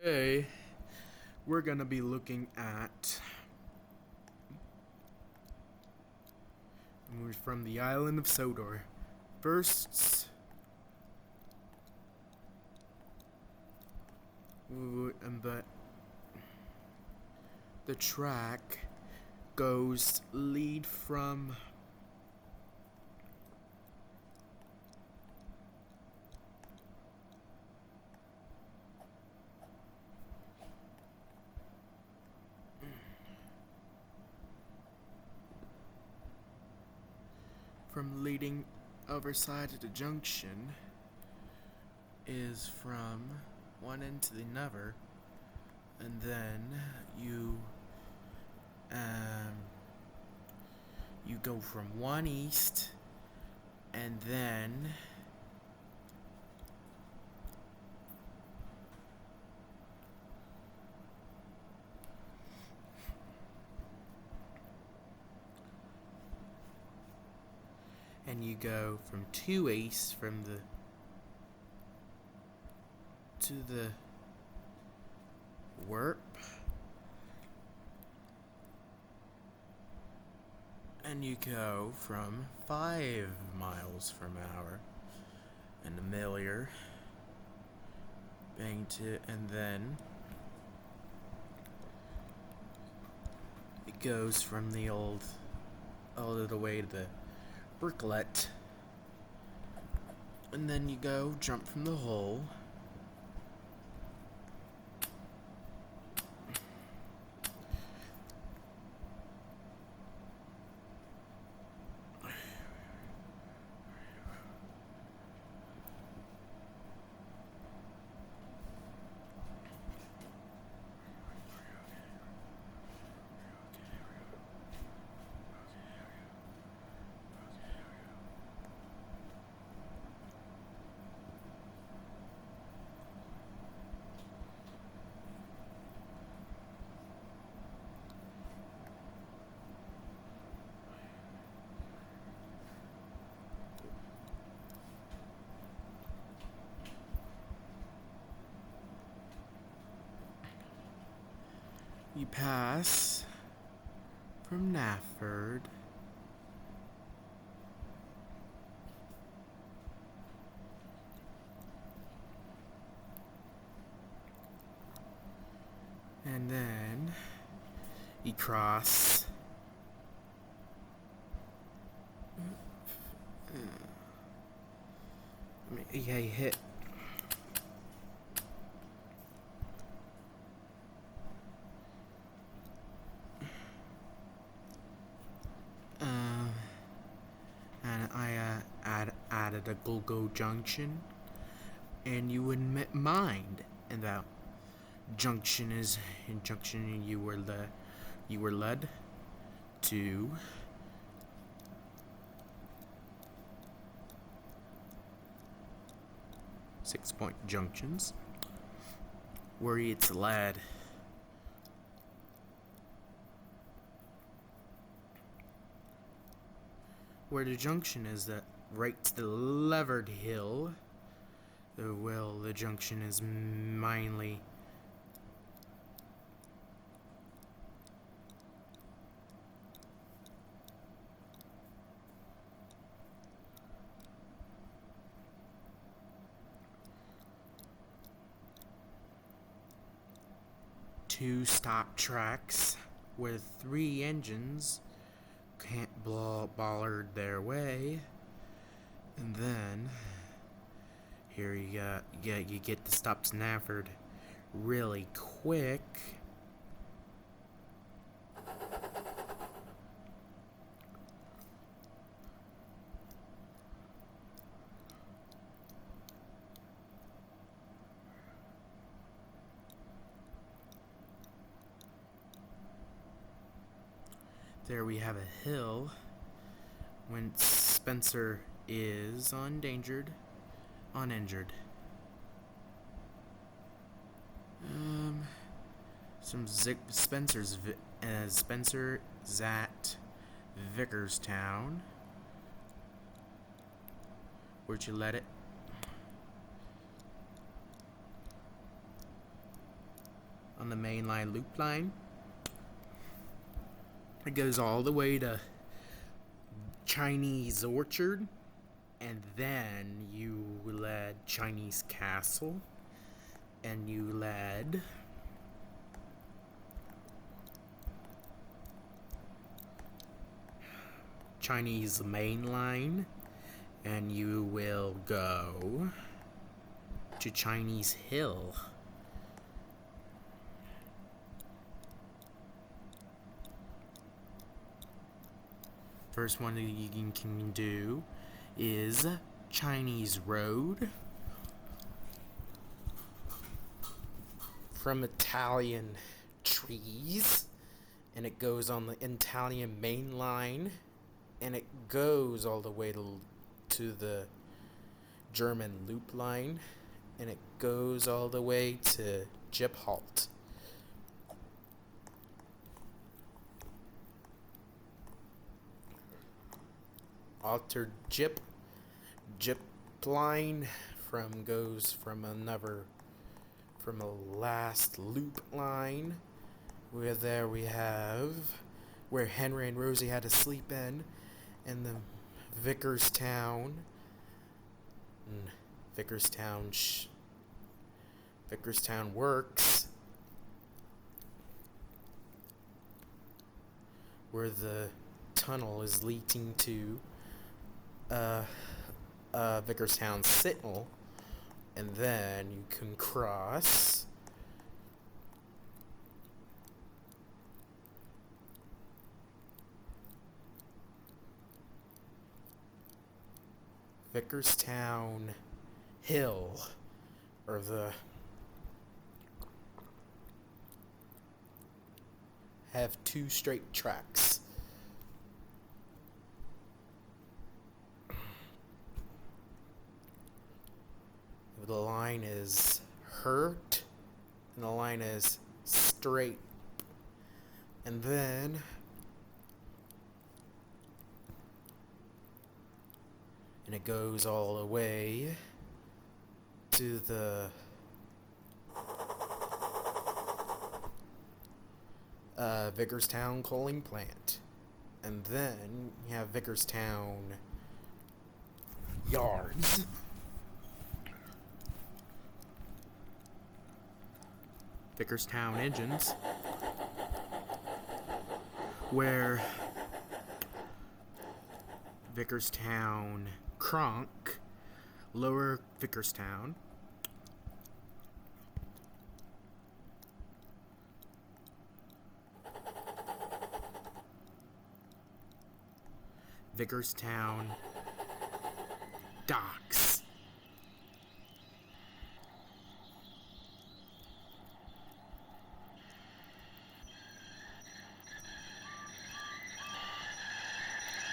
Today, we're gonna be looking at movies from the island of Sodor. First, but the track goes lead from leading over side of the junction is from one end to the other, and then you go from one east, and then you go from two east to the warp, and you go from 5 miles per hour and a million and then it goes from the all the way to the bricklet, and then you go jump from the hole. You pass from Nafford, and then you cross you hit and I added a Go junction, and you wouldn't mind. And that junction you were led to six-point junctions, where it's led. Where the junction is that right to the levered hill. The junction is mainly two stop tracks with 3 engines can't bollard their way, and then here you get to stop Snafford really quick. There we have a hill when Spencer is uninjured. Some Spencer's at Vickerstown. Where'd you let it? on the main line loop line. It goes all the way to Chinese Orchard, and then you led Chinese Castle, and you led Chinese Main Line, and you will go to Chinese Hill. First one that you can do is Chinese Road from Italian Trees, and it goes on the Italian Main Line, and it goes all the way to the German Loop Line, and it goes all the way to Gyphalt. Altered Gyp line goes from a last loop line, where there we have where Henry and Rosie had to sleep in, and the Vickerstown Works, where the tunnel is leading to Vickerstown Signal, and then you can cross Vickerstown Hill, or have two straight tracks. The line is hurt, and the line is straight, and then it goes all the way to the Vickerstown coaling plant, and then you have Vickerstown Yards. Vickerstown Engines, where Vickerstown Cronk, Lower Vickerstown, Vickerstown Docks,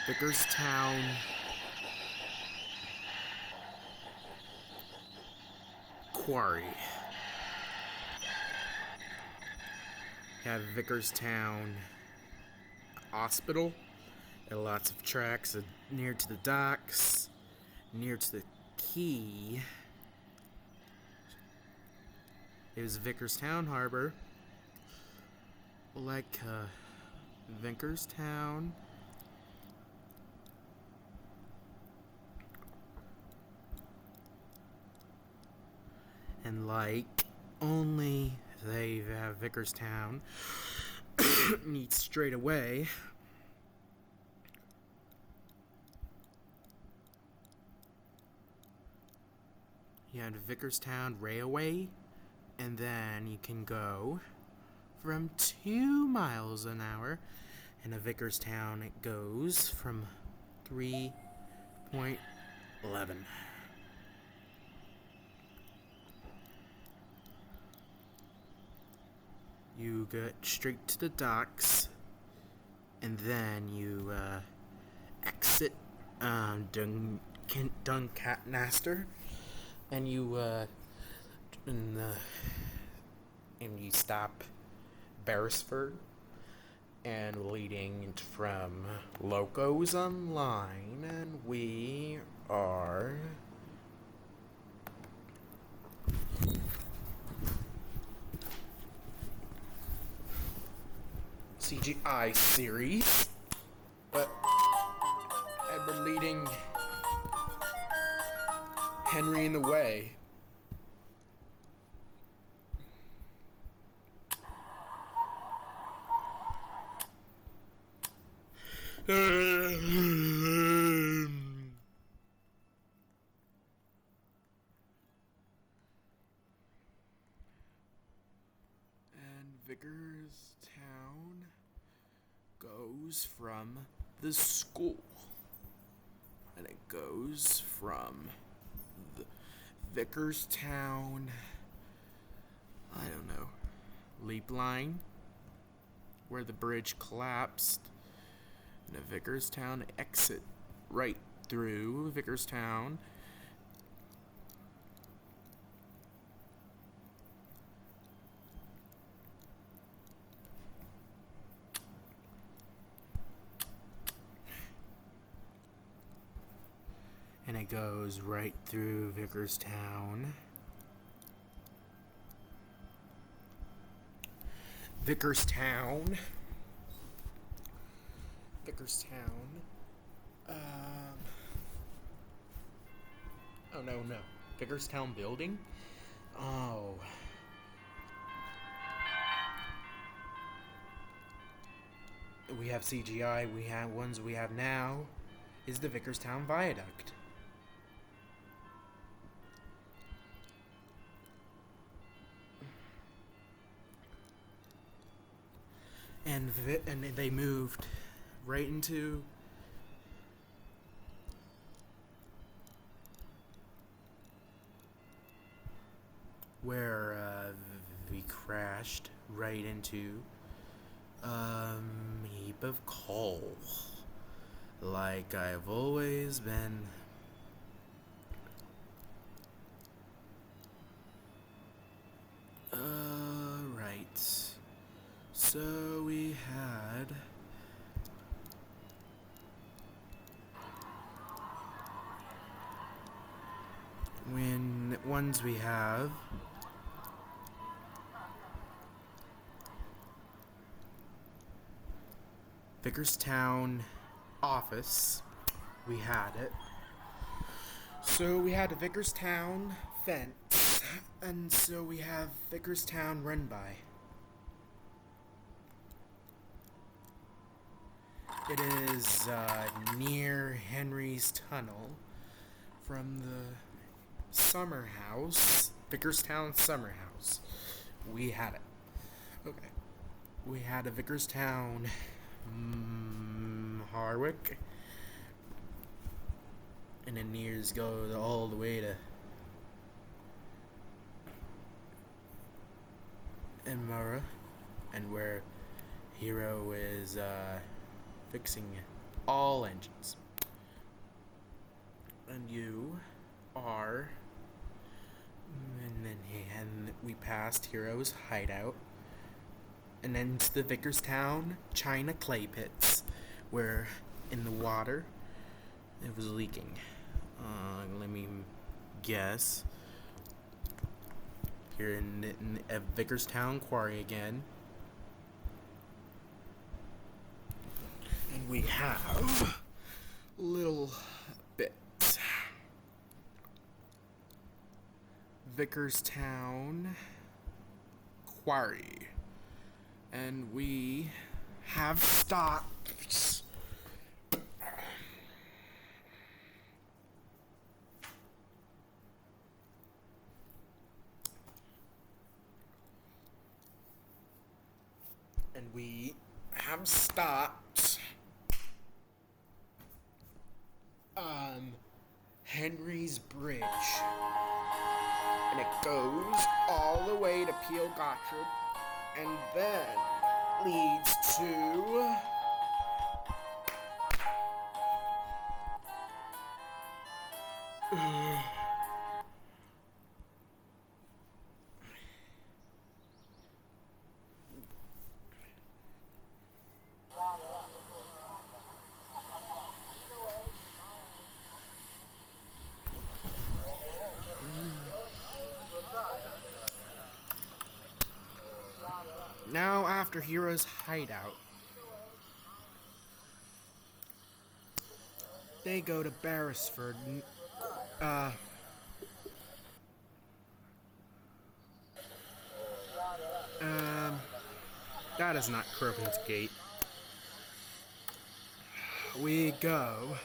Vickerstown Quarry. You have Vickerstown Hospital, and lots of tracks near to the docks, near to the quay. Is Vickerstown Harbor, like Vickerstown, and like only they have Vickerstown meets straight away. You have Vickerstown Railway, and then you can go from 2 miles an hour, and a Vickerstown it goes from 3.11. You get straight to the docks, and then you exit Doncaster, and you stop Beresford, and leading from Locos Online, and we are CGI series, but we're leading Henry in the way. And Vickerstown goes from the school, and it goes from the Vickerstown, I don't know, leap line, where the bridge collapsed, and a Vickerstown exit right through Vickerstown. And it goes right through Vickerstown. Vickerstown. Oh, no. Vickerstown building? Oh. We have CGI. Ones we have now is the Vickerstown Viaduct. And they moved right into where we crashed right into heap of coal, like I've always been. Right. So we had ones we have Vickerstown office. We had it. So we had a Vickerstown fence, and so we have Vickerstown run by. It is near Henry's Tunnel from the summer house, Vickerstown summer house. We had it. Okay. We had a Vickerstown Harwick, and then nears go all the way to Enmara, and where Hero is fixing all engines. And you are, and we passed Hero's hideout, and then to the Vickerstown China clay pits, where in the water it was leaking. Let me guess. Here in Vickerstown quarry again. And we have little bits. Vickerstown quarry. And we have stops. And we have stopped Henry's Bridge. And it goes all the way to Peel Gottschalk, and then leads to now after Hero's hideout, They go to Beresford. Uh, um, that is not Crowton's Gate. We go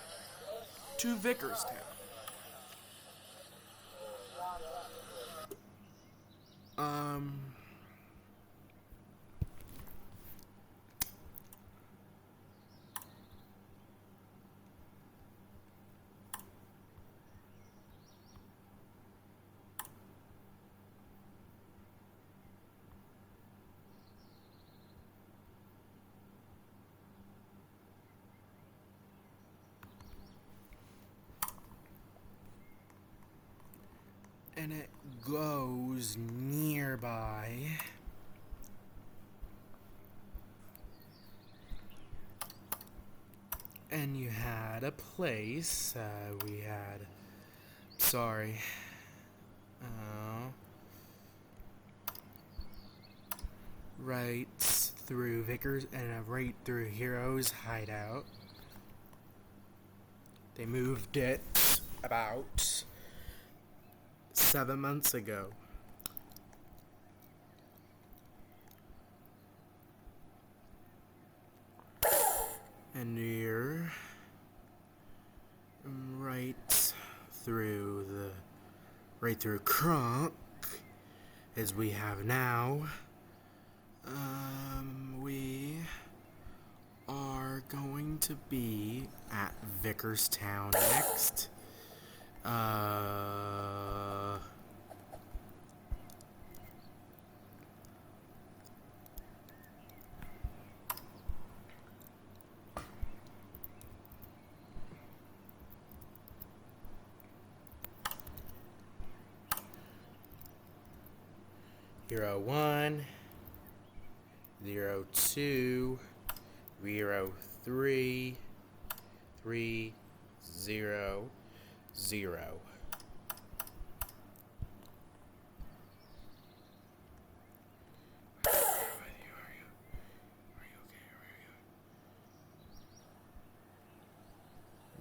to Vickerstown. Um, and it goes nearby. And you had a place. We had. Sorry. Right through Vickers and right through Hero's hideout. They moved it about 7 months ago. And you're right through Kronk, as we have now. We are going to be at Vickerstown next. Hero 1, 02, Hero 3, 300.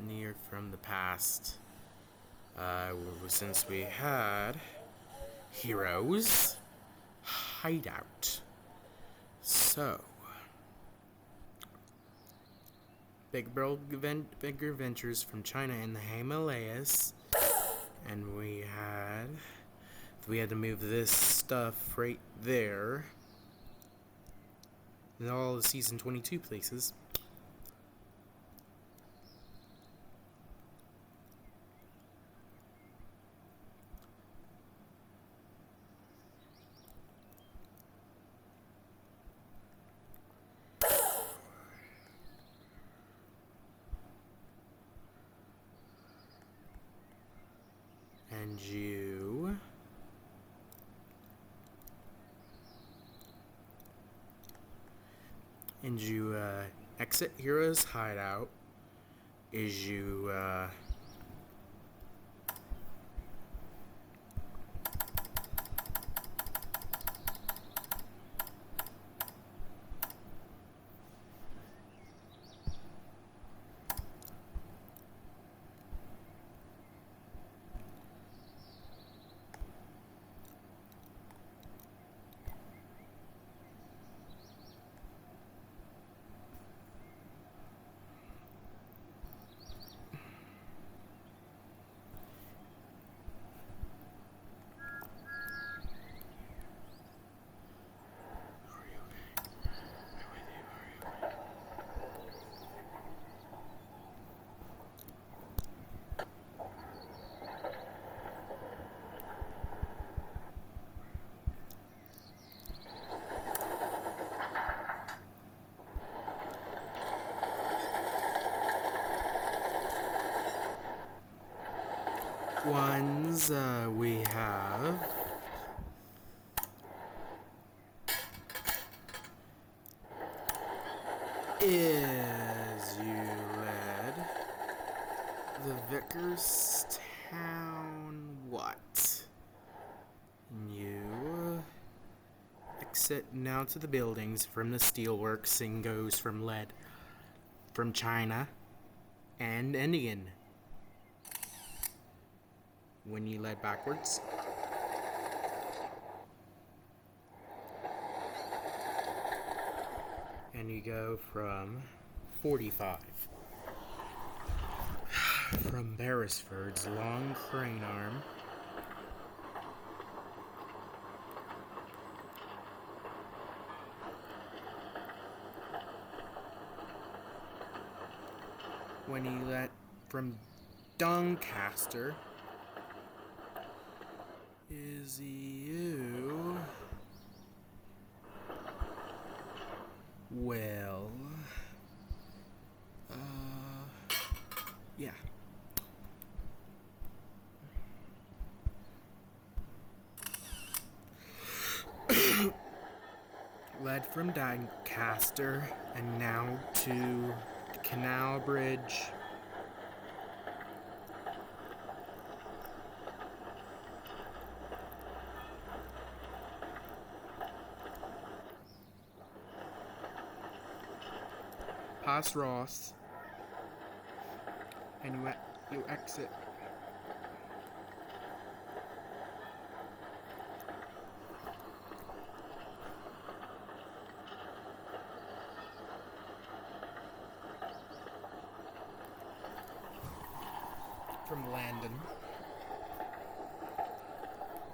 Near from the past. Since we had Heroes hideout. So, bigger adventures from China in the Himalayas, and we had to move this stuff right there. And all the season 22 places. And you exit Hero's hideout is you ones we have is you led the Vickerstown what? You exit now to the buildings from the steelworks and goes from China and Indian. When you lead backwards, and you go from 45. From Beresford's long crane arm when you let from Doncaster is you well yeah. Led from Doncaster and now to the Canal Bridge. Past Ross, and you exit from Landon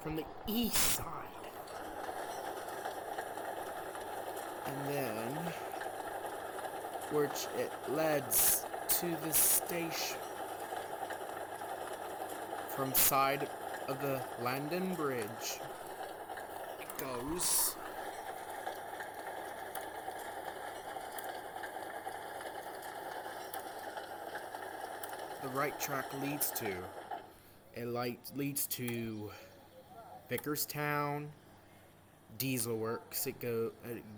from the east side, and then which it leads to the station from side of the Landon Bridge. It goes the right track leads to. It leads to Vickerstown Diesel Works. It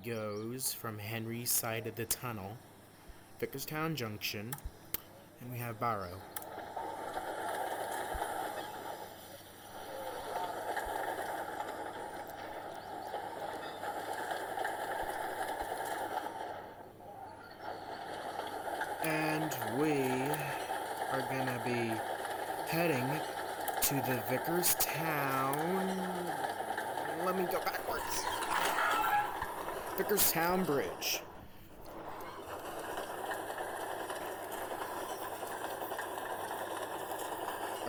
goes from Henry's side of the tunnel, Vickerstown Junction, and we have Barrow. And we are gonna be heading to the Vickerstown. Let me go backwards. Vickerstown Bridge.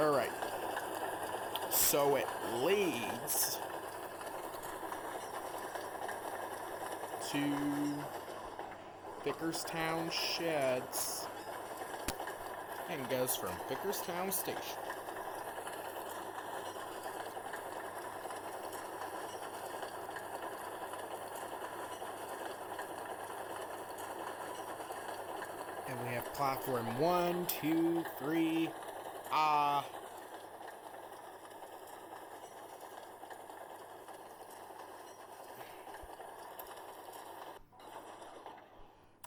Alright. So it leads to Vickerstown Sheds and goes from Vickerstown Station. And we have platform 1, 2, 3,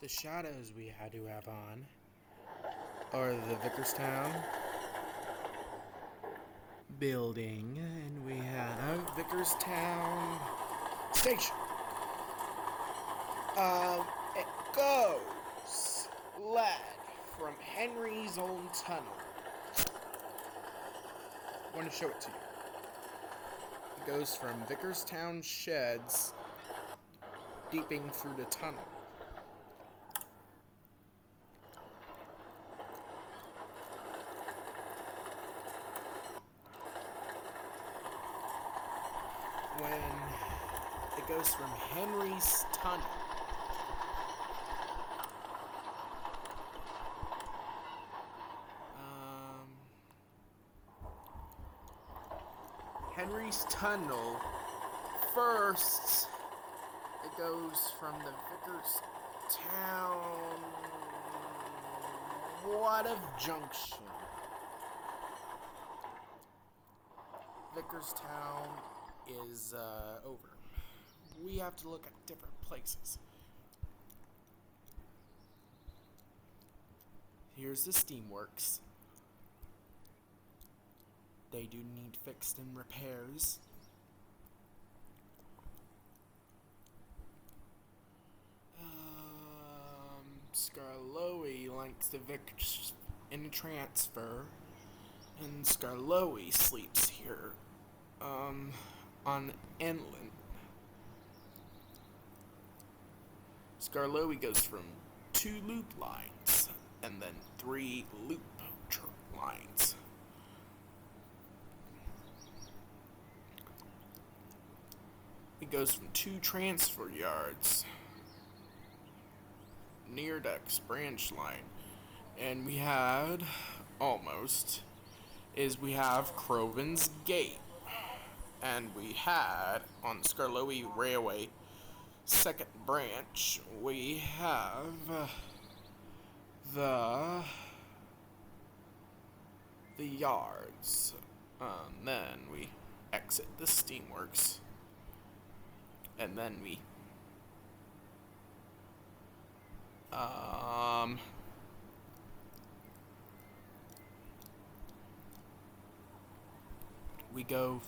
the shadows we had to have on are the Vickerstown building, and we have Vickerstown Station. It goes led from Henry's own tunnel. I want to show it to you. It goes from Vickerstown Sheds deeping through the tunnel. When it goes from Henry's tunnel first, it goes from the Vickerstown Water Junction. Vickerstown is over. We have to look at different places. Here's the steamworks. They do need fixed and repairs. Scarloey likes the in a transfer, and Skarloey sleeps here, on Inland. Skarloey goes from 2 loop lines, and then 3 loop lines. It goes from 2 transfer yards, near Deck's branch line, and we have Croven's Gate, and we had on Skarloey Railway second branch we have the yards. Then we exit the steamworks, and then we go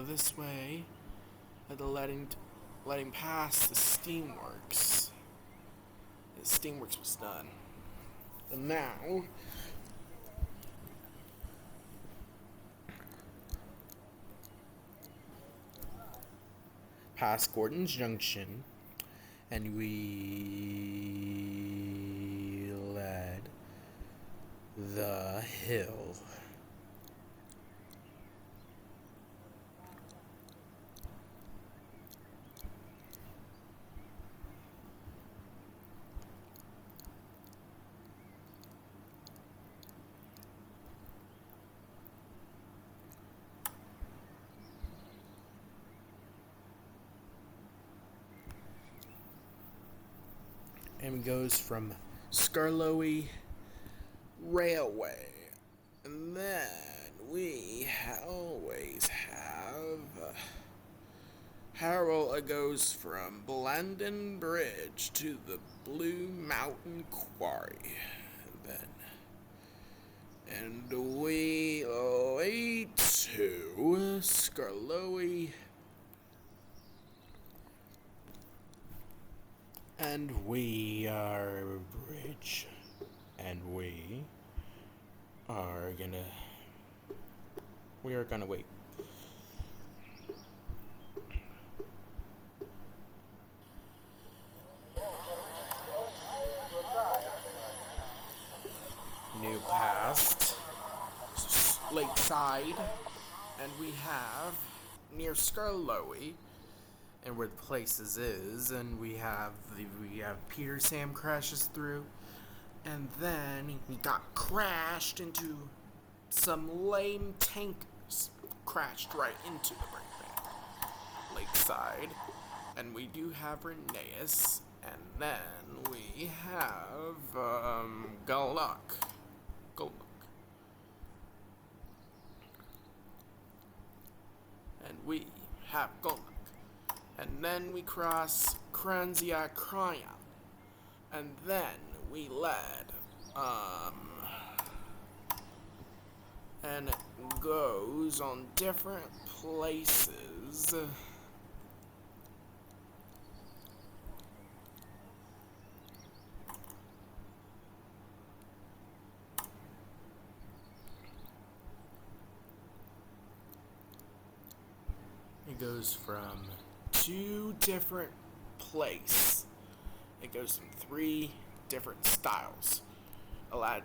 this way at the letting past the steamworks. The steamworks was done, and now past Gordon's Junction, and we led the hill. And goes from Skarloey Railway. And then we always have Harold goes from Blandon Bridge to the Blue Mountain Quarry. And we lead to Skarloey. And we are bridge, and we are gonna wait. New past Lakeside, and we have near Skarloey, and where the places is, and we have Peter Sam crashes through, and then he got crashed into some lame tankers, crashed right into the Lakeside, and we do have Rheneas, and then we have Galluck. And we have Galluck. And then we cross Kranzia Kryan. And then we led, and it goes on different places. It goes from 2 different places. It goes from 3 different styles. Allowed.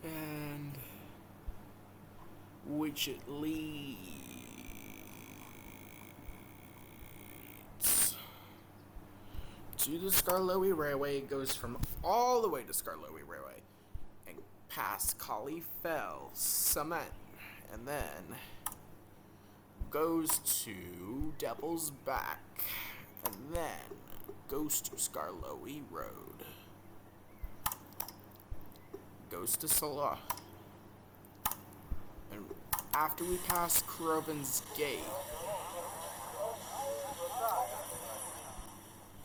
And which it leads to the Skarloey Railway. It goes from all the way to Skarloey Railway and past Collie Fell Cement, and then goes to Devil's Back, and then goes to Skarloey Road, goes to Sodor, and after we pass Krovin's Gate,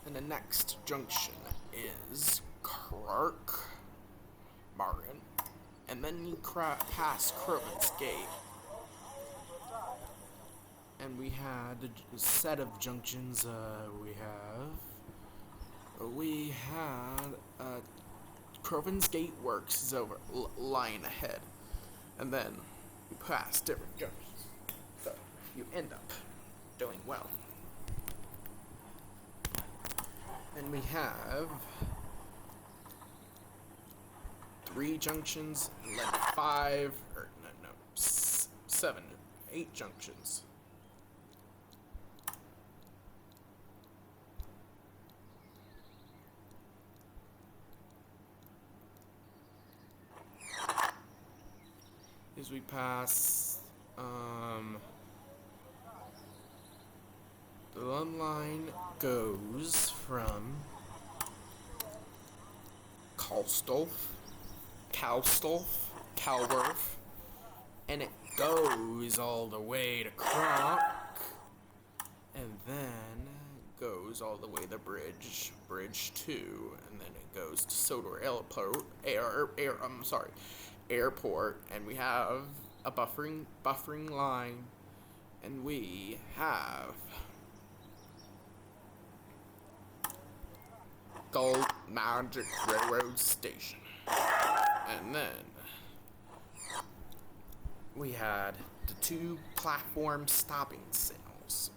and the next junction is Clark Martin, and then you pass Krovin's Gate, and we had a set of junctions. We had Krovin's Gate Works is over lying ahead, and then you pass different junctions, so you end up doing well. And we have 3 junctions, and then 5, or no, 7, 8 junctions. As we pass, the line goes from Calworth, and it goes all the way to Croc, and then goes all the way to Bridge 2, and then it goes to Sodor Airport, and we have a buffering line, and we have Gold Magic Railroad Station. And then we had the 2 platform stopping signals.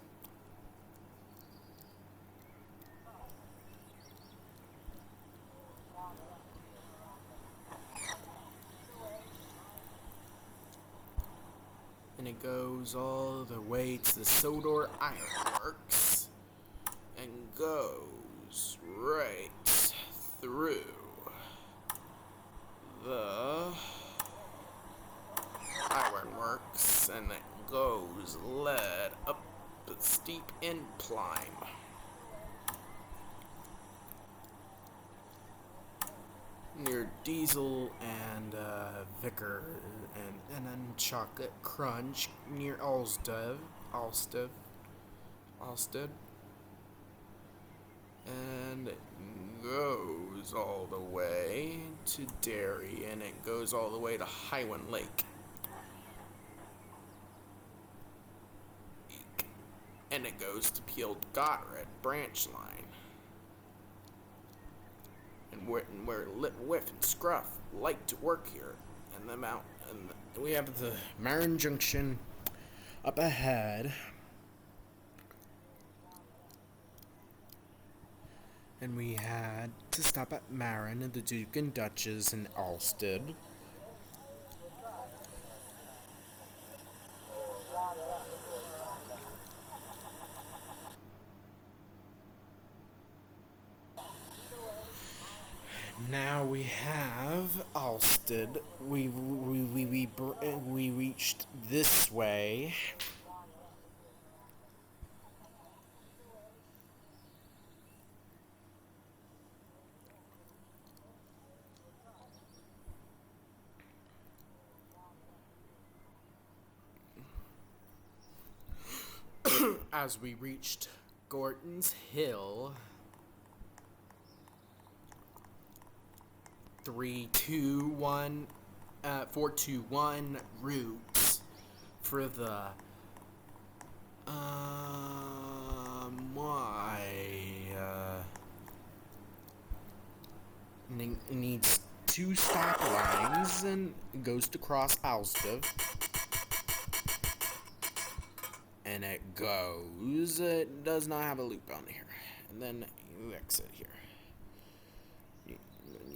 And it goes all the way to the Sodor Ironworks and goes right through the Ironworks, and it goes led up the steep incline. Near Diesel and Vicar, and then Chocolate Crunch near Alstead, and it goes all the way to Derry, and it goes all the way to Highland Lake, and it goes to Peel Gottred branch line. And where Whiff and Scruff like to work here, and we have the Marin Junction up ahead, and we had to stop at Marin and the Duke and Duchess in Alstead. Now we have Alstead. We reached this way. As we reached Gorton's Hill, 421 routes for the needs 2 stop lines, and goes to cross Alstead, and it does not have a loop on here, and then you exit here. You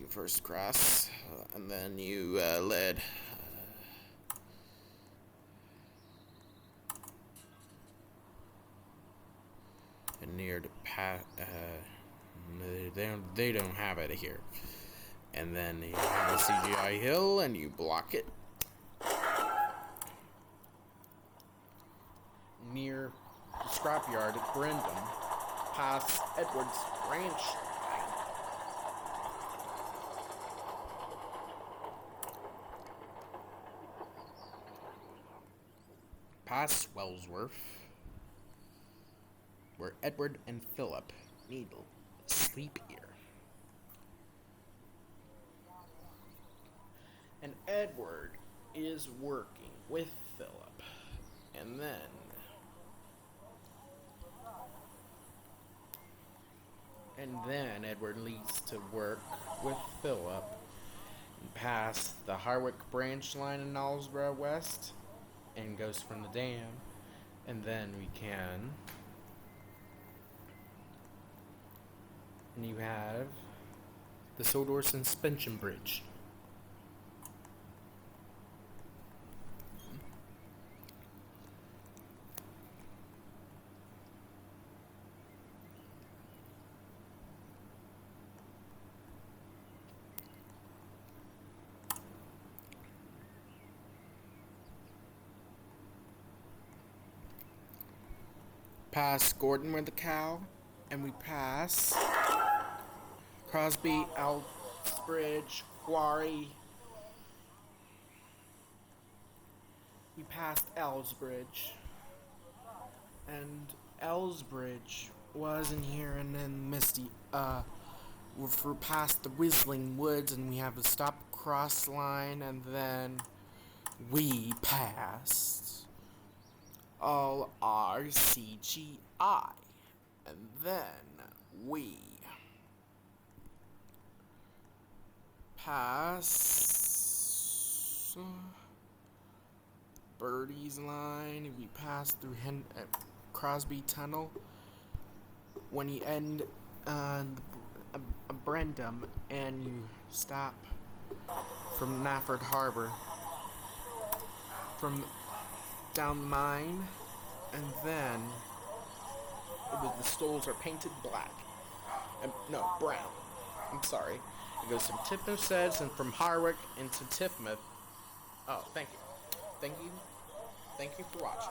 first cross, and then you lead near the path. They don't have it here, and then you have a CGI hill, and you block it near the scrapyard at Brendam, past Edwards Ranch. past Wellsworth, where Edward and Philip need sleep here. And Edward is working with Philip. And then Edward leaves to work with Philip and past the Harwick branch line in Knowlesborough West and goes from the dam. And then and you have the Sodor suspension bridge. Past Gordon with the cow, and we pass Crosby, Elsbridge, Quarry. We passed Elsbridge, and Elsbridge wasn't here, and then Misty, we're past the Whistling Woods, and we have a stop cross line, and then we passed all our CGI, and then we pass Birdie's line. We pass through Crosby Tunnel when you end Brendam, and you stop from Nafford Harbor from down mine, and then the stoles are painted black. No, brown. I'm sorry. It goes from Tipnoseds and from Harwick into Tiffmouth. Oh, thank you. Thank you for watching.